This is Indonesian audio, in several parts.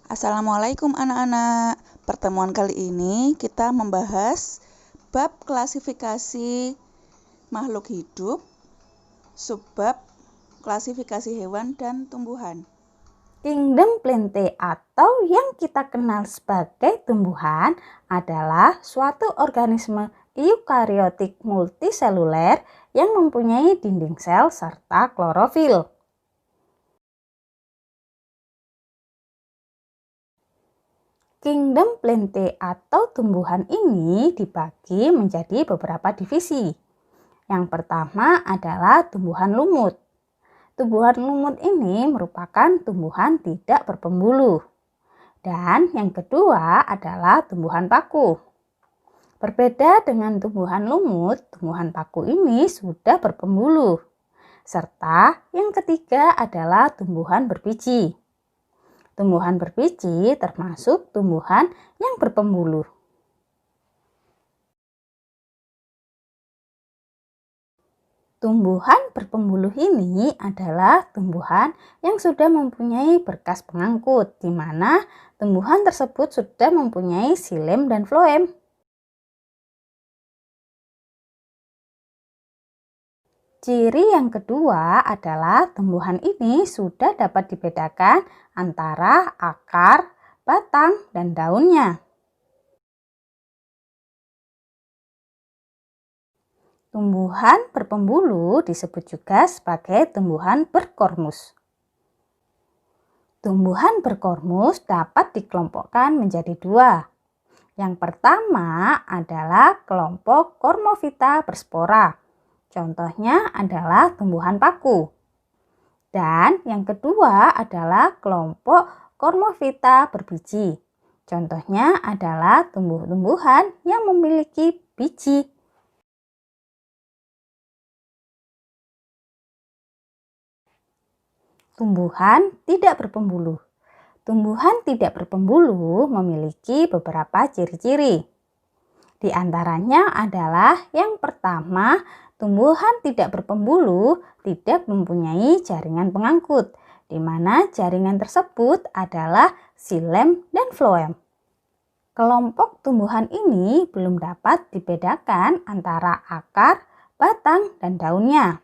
Assalamualaikum anak-anak. Pertemuan kali ini kita membahas bab klasifikasi makhluk hidup, subbab klasifikasi hewan dan tumbuhan. Kingdom Plantae atau yang kita kenal sebagai tumbuhan adalah suatu organisme eukariotik multiseluler yang mempunyai dinding sel serta klorofil. Kingdom Plantae atau tumbuhan ini dibagi menjadi beberapa divisi. Yang pertama adalah tumbuhan lumut. Tumbuhan lumut ini merupakan tumbuhan tidak berpembuluh. Dan yang kedua adalah tumbuhan paku. Berbeda dengan tumbuhan lumut, tumbuhan paku ini sudah berpembuluh. Serta yang ketiga adalah tumbuhan berbiji. Tumbuhan berbiji termasuk tumbuhan yang berpembuluh. Tumbuhan berpembuluh ini adalah tumbuhan yang sudah mempunyai berkas pengangkut, di mana tumbuhan tersebut sudah mempunyai xilem dan floem. Ciri yang kedua adalah tumbuhan ini sudah dapat dibedakan antara akar, batang, dan daunnya. Tumbuhan berpembuluh disebut juga sebagai tumbuhan berkormus. Tumbuhan berkormus dapat dikelompokkan menjadi dua. Yang pertama adalah kelompok Cormovita berspora. Contohnya adalah tumbuhan paku. Dan yang kedua adalah kelompok Cormovita berbiji. Contohnya adalah tumbuh-tumbuhan yang memiliki biji. Tumbuhan tidak berpembuluh. Tumbuhan tidak berpembuluh memiliki beberapa ciri-ciri. Di antaranya adalah yang pertama, tumbuhan tidak berpembuluh tidak mempunyai jaringan pengangkut, di mana jaringan tersebut adalah xilem dan floem. Kelompok tumbuhan ini belum dapat dibedakan antara akar, batang, dan daunnya.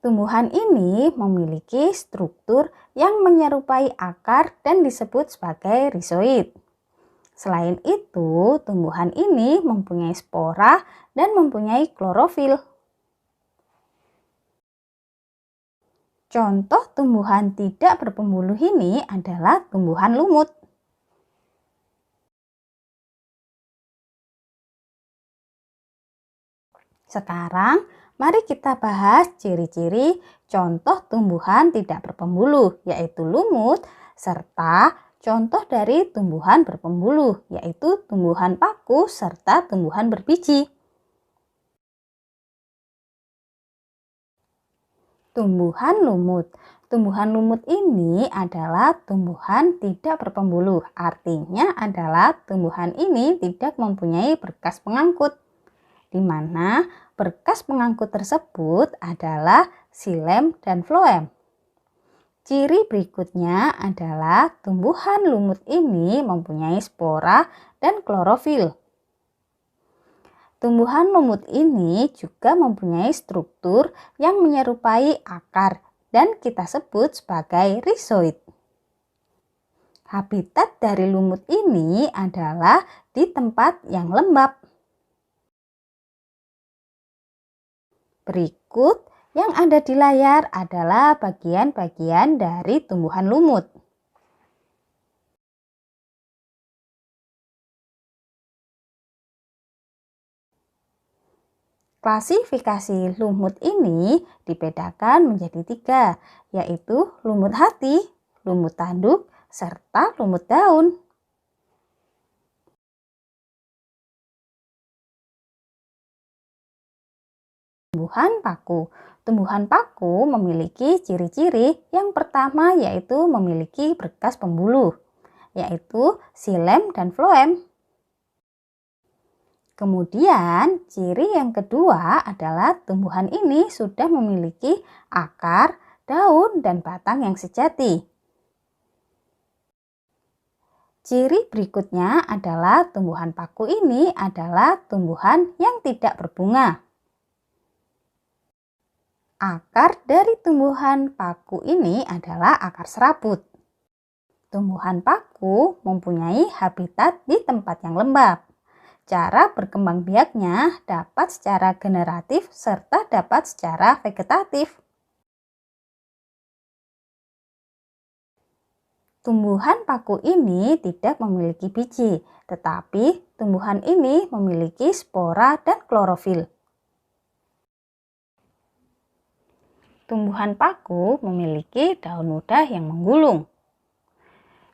Tumbuhan ini memiliki struktur yang menyerupai akar dan disebut sebagai rizoid. Selain itu, tumbuhan ini mempunyai spora dan mempunyai klorofil. Contoh tumbuhan tidak berpembuluh ini adalah tumbuhan lumut. Sekarang, mari kita bahas ciri-ciri contoh tumbuhan tidak berpembuluh, yaitu lumut, serta contoh dari tumbuhan berpembuluh, yaitu tumbuhan paku serta tumbuhan berbiji. Tumbuhan lumut. Tumbuhan lumut ini adalah tumbuhan tidak berpembuluh, artinya adalah tumbuhan ini tidak mempunyai berkas pengangkut, di mana berkas pengangkut tersebut adalah xilem dan floem. Ciri berikutnya adalah tumbuhan lumut ini mempunyai spora dan klorofil. Tumbuhan lumut ini juga mempunyai struktur yang menyerupai akar dan kita sebut sebagai rizoid. Habitat dari lumut ini adalah di tempat yang lembab. Berikut yang ada di layar adalah bagian-bagian dari tumbuhan lumut. Klasifikasi lumut ini dibedakan menjadi tiga, yaitu lumut hati, lumut tanduk, serta lumut daun. Tumbuhan paku. Tumbuhan paku memiliki ciri-ciri yang pertama yaitu memiliki berkas pembuluh, yaitu xilem dan floem. Kemudian ciri yang kedua adalah tumbuhan ini sudah memiliki akar, daun, dan batang yang sejati. Ciri berikutnya adalah tumbuhan paku ini adalah tumbuhan yang tidak berbunga. Akar dari tumbuhan paku ini adalah akar serabut. Tumbuhan paku mempunyai habitat di tempat yang lembab. Cara berkembang biaknya dapat secara generatif serta dapat secara vegetatif. Tumbuhan paku ini tidak memiliki biji, tetapi tumbuhan ini memiliki spora dan klorofil. Tumbuhan paku memiliki daun muda yang menggulung.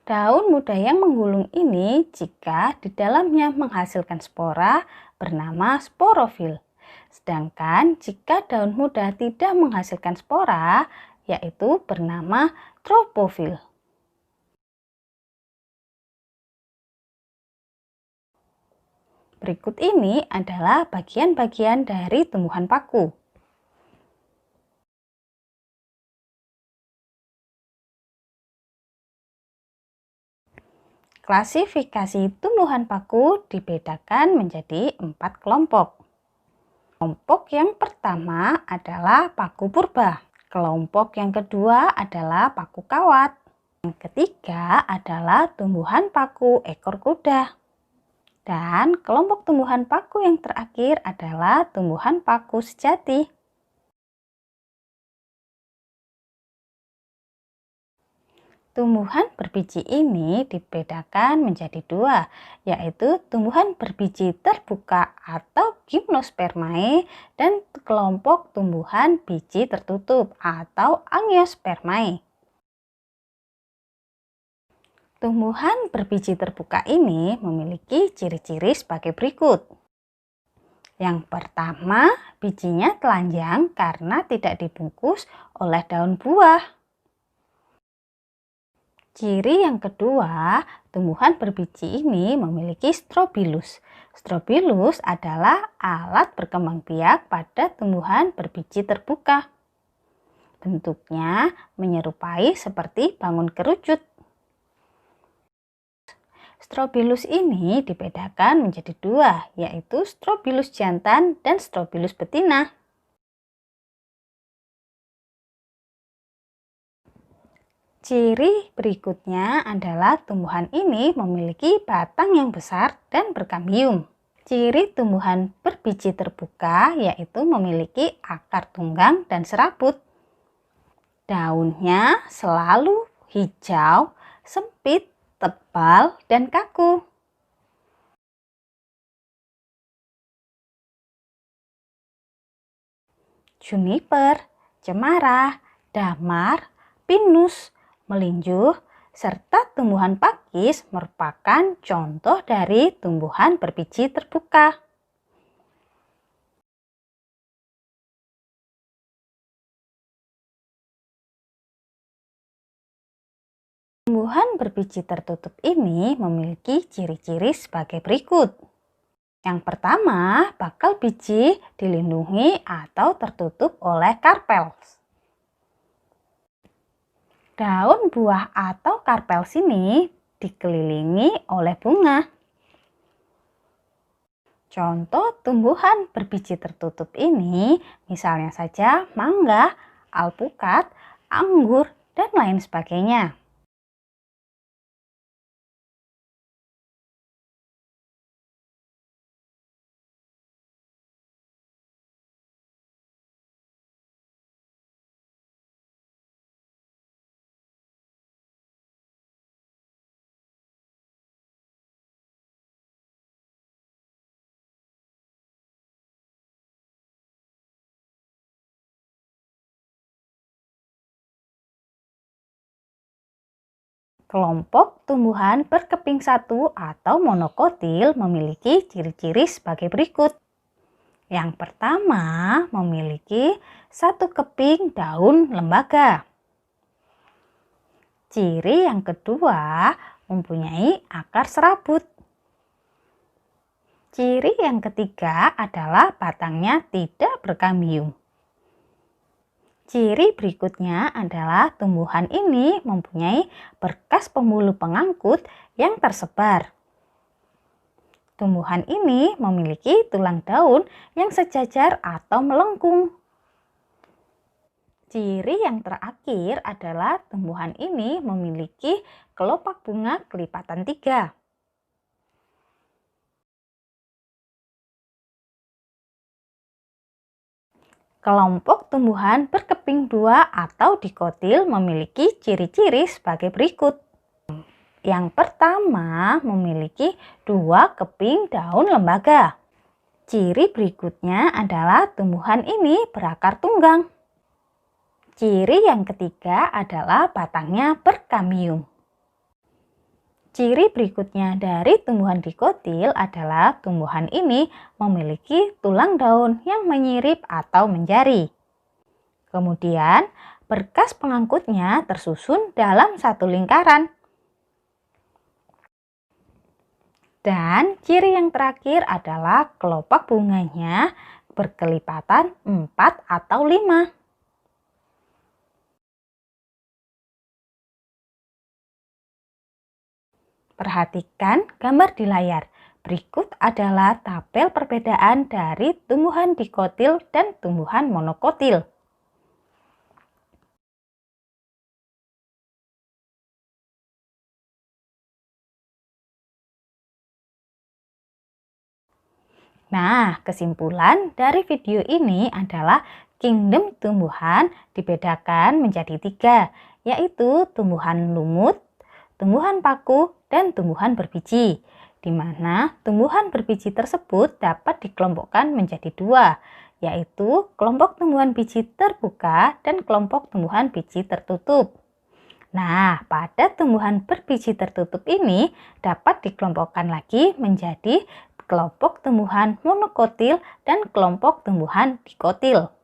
Daun muda yang menggulung ini jika di dalamnya menghasilkan spora bernama sporofil. Sedangkan jika daun muda tidak menghasilkan spora, yaitu bernama tropofil. Berikut ini adalah bagian-bagian dari tumbuhan paku. Klasifikasi tumbuhan paku dibedakan menjadi 4 kelompok. Kelompok yang pertama adalah paku purba. Kelompok yang kedua adalah paku kawat. Yang ketiga adalah tumbuhan paku ekor kuda. Dan kelompok tumbuhan paku yang terakhir adalah tumbuhan paku sejati. Tumbuhan berbiji ini dibedakan menjadi dua, yaitu tumbuhan berbiji terbuka atau gimnospermae dan kelompok tumbuhan biji tertutup atau angiospermae. Tumbuhan berbiji terbuka ini memiliki ciri-ciri sebagai berikut. Yang pertama, bijinya telanjang karena tidak dibungkus oleh daun buah. Ciri yang kedua, tumbuhan berbiji ini memiliki strobilus. Strobilus adalah alat berkembang biak pada tumbuhan berbiji terbuka. Bentuknya menyerupai seperti bangun kerucut. Strobilus ini dibedakan menjadi dua, yaitu strobilus jantan dan strobilus betina. Ciri berikutnya adalah tumbuhan ini memiliki batang yang besar dan berkambium. Ciri tumbuhan berbiji terbuka yaitu memiliki akar tunggang dan serabut. Daunnya selalu hijau, sempit, tebal, dan kaku. Juniper, cemara, damar, pinus, melinjo, serta tumbuhan pakis merupakan contoh dari tumbuhan berbiji terbuka. Tumbuhan berbiji tertutup ini memiliki ciri-ciri sebagai berikut. Yang pertama, bakal biji dilindungi atau tertutup oleh karpel. Daun buah atau karpels ini dikelilingi oleh bunga. Contoh tumbuhan berbiji tertutup ini misalnya saja mangga, alpukat, anggur, dan lain sebagainya. Kelompok tumbuhan berkeping satu atau monokotil memiliki ciri-ciri sebagai berikut. Yang pertama, memiliki satu keping daun lembaga. Ciri yang kedua, mempunyai akar serabut. Ciri yang ketiga adalah batangnya tidak berkambium. Ciri berikutnya adalah tumbuhan ini mempunyai berkas pembuluh pengangkut yang tersebar. Tumbuhan ini memiliki tulang daun yang sejajar atau melengkung. Ciri yang terakhir adalah tumbuhan ini memiliki kelopak bunga kelipatan 3. Kelompok tumbuhan berkeping 2 atau dikotil memiliki ciri-ciri sebagai berikut. Yang pertama, memiliki 2 keping daun lembaga. Ciri berikutnya adalah tumbuhan ini berakar tunggang. Ciri yang ketiga adalah batangnya berkambium. Ciri berikutnya dari tumbuhan dikotil adalah tumbuhan ini memiliki tulang daun yang menyirip atau menjari. Kemudian, berkas pengangkutnya tersusun dalam satu lingkaran. Dan ciri yang terakhir adalah kelopak bunganya berkelipatan 4 atau 5. Perhatikan gambar di layar. Berikut adalah tabel perbedaan dari tumbuhan dikotil dan tumbuhan monokotil. Nah, kesimpulan dari video ini adalah kingdom tumbuhan dibedakan menjadi 3, yaitu tumbuhan lumut, tumbuhan paku, dan tumbuhan berbiji, di mana tumbuhan berbiji tersebut dapat dikelompokkan menjadi 2, yaitu kelompok tumbuhan biji terbuka dan kelompok tumbuhan biji tertutup. Nah, pada tumbuhan berbiji tertutup ini dapat dikelompokkan lagi menjadi kelompok tumbuhan monokotil dan kelompok tumbuhan dikotil.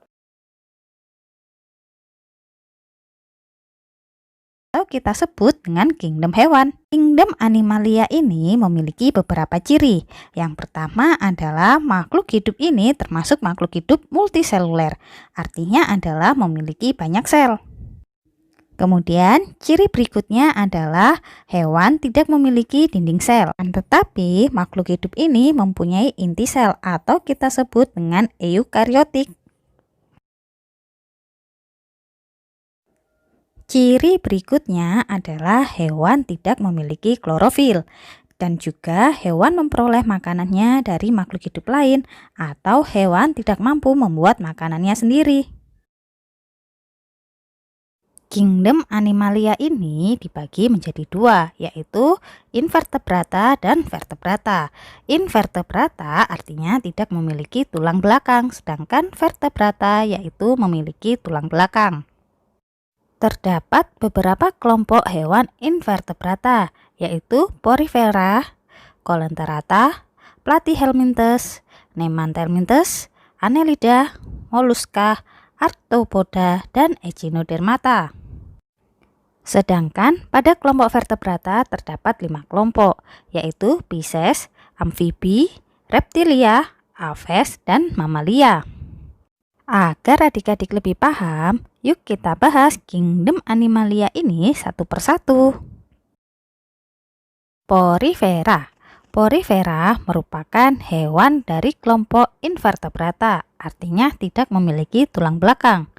Atau kita sebut dengan kingdom hewan. Kingdom Animalia ini memiliki beberapa ciri. Yang pertama adalah makhluk hidup ini termasuk makhluk hidup multiseluler. Artinya adalah memiliki banyak sel. Kemudian, ciri berikutnya adalah hewan tidak memiliki dinding sel. Tetapi, makhluk hidup ini mempunyai inti sel atau kita sebut dengan eukariotik. Ciri berikutnya adalah hewan tidak memiliki klorofil. Dan juga hewan memperoleh makanannya dari makhluk hidup lain atau hewan tidak mampu membuat makanannya sendiri. Kingdom Animalia ini dibagi menjadi 2, yaitu invertebrata dan vertebrata. Invertebrata artinya tidak memiliki tulang belakang, sedangkan vertebrata yaitu memiliki tulang belakang. Terdapat beberapa kelompok hewan invertebrata, yaitu Porifera, Coelenterata, Platyhelminthes, Nemanthelminthes, Annelida, Mollusca, Arthropoda, dan Echinodermata. Sedangkan pada kelompok vertebrata terdapat 5 kelompok, yaitu Pisces, amfibi, reptilia, aves, dan mamalia. Agar adik-adik lebih paham, yuk kita bahas kingdom Animalia ini satu persatu. Porifera. Porifera merupakan hewan dari kelompok invertebrata, artinya tidak memiliki tulang belakang.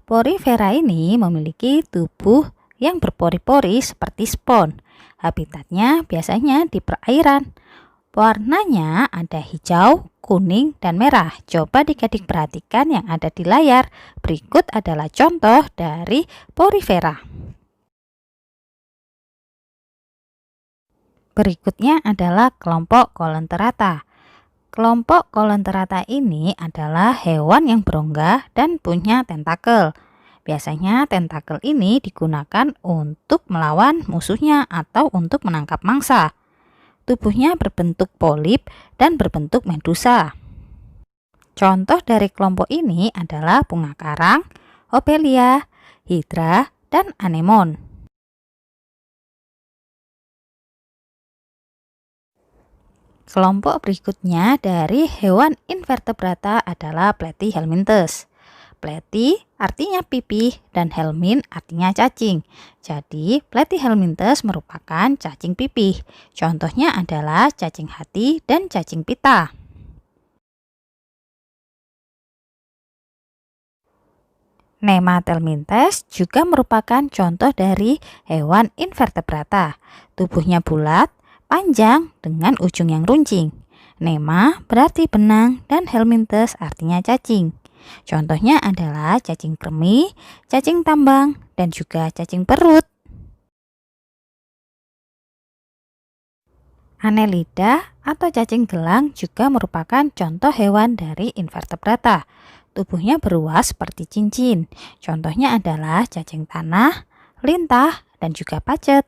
Porifera ini memiliki tubuh yang berpori-pori seperti spons. Habitatnya biasanya di perairan. Warnanya ada hijau, kuning, dan merah. Coba adik-adik perhatikan yang ada di layar. Berikut adalah contoh dari Porifera. Berikutnya adalah kelompok Coelenterata. Kelompok Coelenterata ini adalah hewan yang berongga dan punya tentakel. Biasanya tentakel ini digunakan untuk melawan musuhnya atau untuk menangkap mangsa. Tubuhnya berbentuk polip dan berbentuk medusa. Contoh dari kelompok ini adalah bunga karang, Lobelia, hidra, dan anemon. Kelompok berikutnya dari hewan invertebrata adalah Platyhelminthes. Platy artinya pipih dan helmin artinya cacing. Jadi, Platyhelminthes merupakan cacing pipih. Contohnya adalah cacing hati dan cacing pita. Nematelmintes juga merupakan contoh dari hewan invertebrata. Tubuhnya bulat, panjang dengan ujung yang runcing. Nema berarti benang dan helminthes artinya cacing. Contohnya adalah cacing kremi, cacing tambang, dan juga cacing perut. Annelida atau cacing gelang juga merupakan contoh hewan dari invertebrata. Tubuhnya beruas seperti cincin. Contohnya adalah cacing tanah, lintah, dan juga pacet.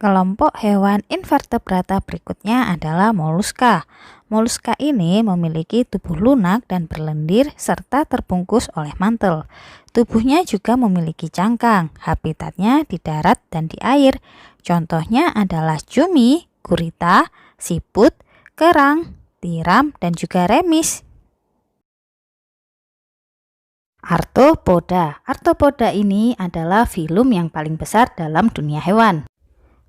Kelompok hewan invertebrata berikutnya adalah moluska. Moluska ini memiliki tubuh lunak dan berlendir serta terbungkus oleh mantel. Tubuhnya juga memiliki cangkang, habitatnya di darat dan di air. Contohnya adalah cumi, gurita, siput, kerang, tiram, dan juga remis. Arthropoda. Arthropoda ini adalah filum yang paling besar dalam dunia hewan.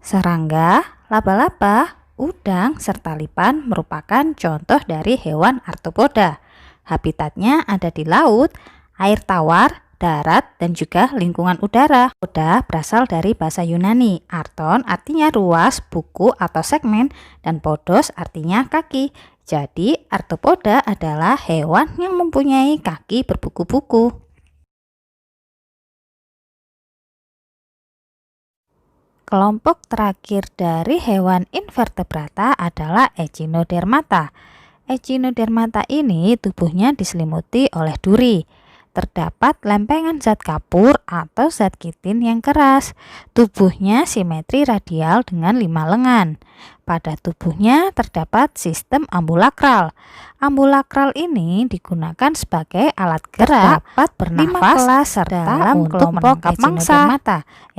Serangga, laba-laba, udang, serta lipan merupakan contoh dari hewan arthropoda. Habitatnya ada di laut, air tawar, darat, dan juga lingkungan udara. Poda berasal dari bahasa Yunani. Arton artinya ruas, buku atau segmen, dan podos artinya kaki. Jadi, arthropoda adalah hewan yang mempunyai kaki berbuku-buku. Kelompok terakhir dari hewan invertebrata adalah Echinodermata. Echinodermata ini tubuhnya diselimuti oleh duri. Terdapat lempengan zat kapur atau zat kitin yang keras. Tubuhnya simetri radial dengan 5 lengan. Pada tubuhnya terdapat sistem ambulakral. Ambulakral ini digunakan sebagai alat gerak, dapat bernafas, serta untuk menangkap mangsa.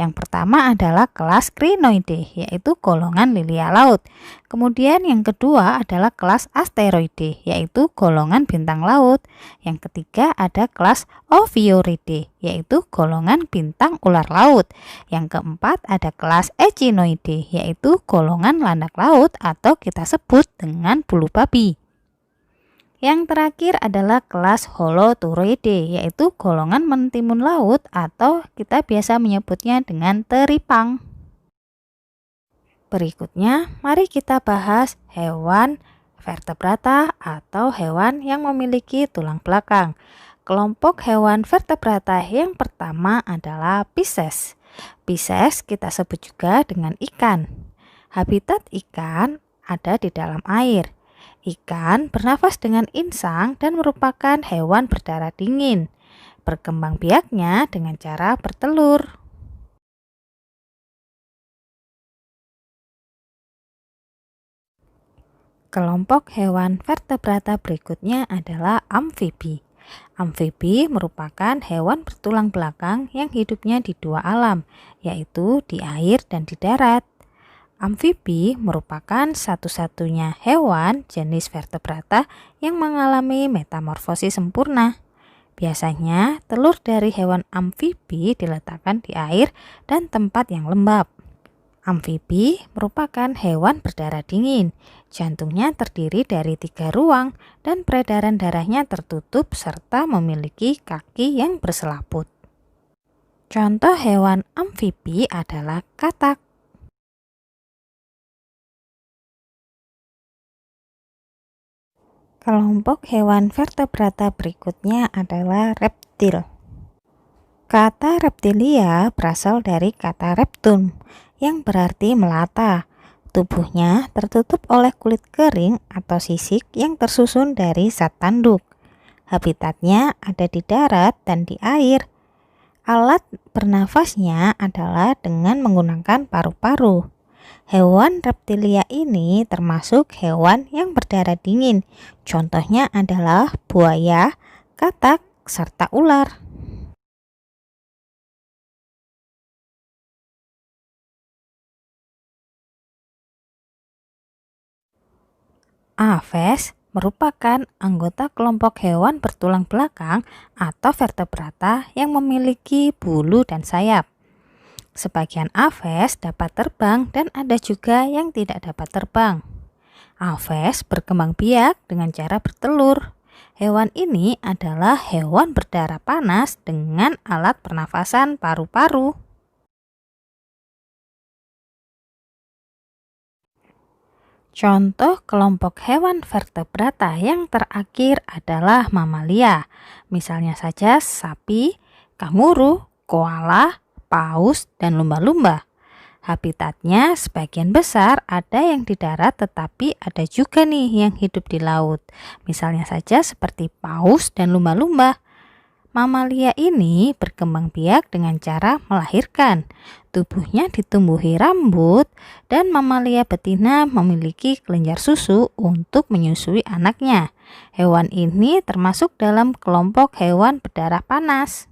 Yang pertama adalah kelas Crinoideae, yaitu golongan lilia laut. Kemudian yang kedua adalah kelas Asteroideae, yaitu golongan bintang laut. Yang ketiga ada kelas Ophiuridae, yaitu golongan bintang ular laut. Yang keempat ada kelas Echinoideae, yaitu golongan landak laut atau kita sebut dengan bulu babi. Yang terakhir adalah kelas Holoturoideae, yaitu golongan mentimun laut atau kita biasa menyebutnya dengan teripang. Berikutnya, mari kita bahas hewan vertebrata atau hewan yang memiliki tulang belakang. Kelompok hewan vertebrata yang pertama adalah Pisces. Pisces kita sebut juga dengan ikan. Habitat ikan ada di dalam air. Ikan bernafas dengan insang dan merupakan hewan berdarah dingin. Berkembang biaknya dengan cara bertelur. Kelompok hewan vertebrata berikutnya adalah amfibi. Amfibi merupakan hewan bertulang belakang yang hidupnya di dua alam, yaitu di air dan di darat. Amfibi merupakan satu-satunya hewan jenis vertebrata yang mengalami metamorfosis sempurna. Biasanya, telur dari hewan amfibi diletakkan di air dan tempat yang lembab. Amfibi merupakan hewan berdarah dingin. Jantungnya terdiri dari 3 ruang dan peredaran darahnya tertutup serta memiliki kaki yang berselaput. Contoh hewan amfibi adalah katak. Kelompok hewan vertebrata berikutnya adalah reptil. Kata reptilia berasal dari kata reptum yang berarti melata. Tubuhnya tertutup oleh kulit kering atau sisik yang tersusun dari zat tanduk. Habitatnya ada di darat dan di air. Alat bernafasnya adalah dengan menggunakan paru-paru. Hewan reptilia ini termasuk hewan yang berdarah dingin. Contohnya adalah buaya, katak, serta ular. Aves merupakan anggota kelompok hewan bertulang belakang atau vertebrata yang memiliki bulu dan sayap. Sebagian aves dapat terbang dan ada juga yang tidak dapat terbang. Aves berkembang biak dengan cara bertelur. Hewan ini adalah hewan berdarah panas dengan alat pernafasan paru-paru. Contoh kelompok hewan vertebrata yang terakhir adalah mamalia. Misalnya saja sapi, kanguru, koala, paus, dan lumba-lumba. Habitatnya sebagian besar ada yang di darat tetapi ada juga nih yang hidup di laut. Misalnya saja seperti paus dan lumba-lumba. Mamalia ini berkembang biak dengan cara melahirkan. Tubuhnya ditumbuhi rambut dan mamalia betina memiliki kelenjar susu untuk menyusui anaknya. Hewan ini termasuk dalam kelompok hewan berdarah panas.